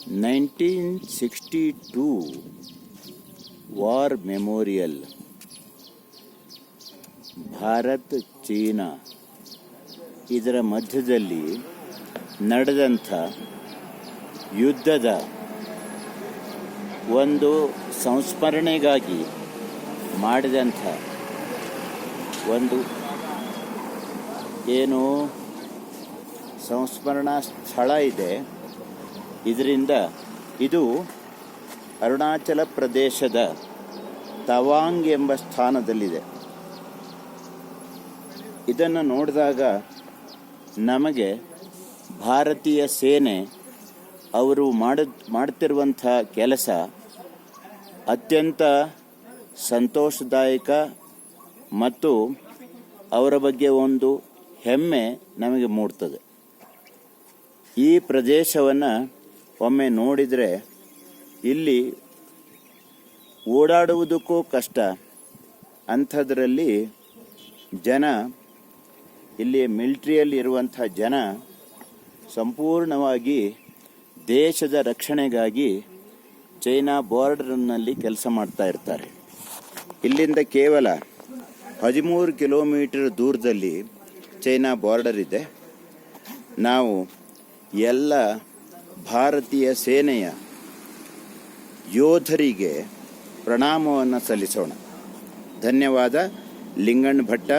1962 war memorial Bharat China ಇದರ ಮಧ್ಯದಲ್ಲಿ ನಡೆದಂಥ ಯುದ್ಧದ ಒಂದು ಸಂಸ್ಮರಣೆಗಾಗಿ ಮಾಡಿದಂಥ ಒಂದು ಏನು ಸಂಸ್ಮರಣಾ ಸ್ಥಳ ಇದೆ. ಇದರಿಂದ ಇದು ಅರುಣಾಚಲ ಪ್ರದೇಶದ ತವಾಂಗ್ ಎಂಬ ಸ್ಥಾನದಲ್ಲಿದೆ. ಇದನ್ನು ನೋಡಿದಾಗ ನಮಗೆ ಭಾರತೀಯ ಸೇನೆ ಅವರು ಮಾಡುತ್ತಿರುವಂಥ ಕೆಲಸ ಅತ್ಯಂತ ಸಂತೋಷದಾಯಕ ಮತ್ತು ಅವರ ಬಗ್ಗೆ ಒಂದು ಹೆಮ್ಮೆ ನಮಗೆ ಮೂಡ್ತದೆ. ಈ ಪ್ರದೇಶವನ್ನು ಒಮ್ಮೆ ನೋಡಿದರೆ ಇಲ್ಲಿ ಓಡಾಡುವುದಕ್ಕೂ ಕಷ್ಟ. ಅಂಥದ್ರಲ್ಲಿ ಜನ, ಇಲ್ಲಿ ಮಿಲಿಟ್ರಿಯಲ್ಲಿ ಇರುವಂಥ ಜನ ಸಂಪೂರ್ಣವಾಗಿ ದೇಶದ ರಕ್ಷಣೆಗಾಗಿ ಚೈನಾ ಬಾರ್ಡರ್ನಲ್ಲಿ ಕೆಲಸ ಮಾಡ್ತಾ ಇರ್ತಾರೆ. ಇಲ್ಲಿಂದ ಕೇವಲ 13 ಕಿಲೋಮೀಟರ್ ದೂರದಲ್ಲಿ ಚೈನಾ ಬಾರ್ಡರ್ ಇದೆ. ನಾವು ಎಲ್ಲ ಭಾರತೀಯ ಸೇನೆಯ ಯೋಧರಿಗೆ ಪ್ರಣಾಮವನ್ನು ಸಲ್ಲಿಸೋಣ. ಧನ್ಯವಾದ. ಲಿಂಗಣ್ಣ ಭಟ್ಟ,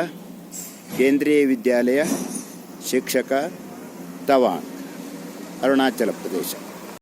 ಕೇಂದ್ರೀಯ ವಿದ್ಯಾಲಯ ಶಿಕ್ಷಕ, ತವಾಂಗ್, ಅರುಣಾಚಲ ಪ್ರದೇಶ.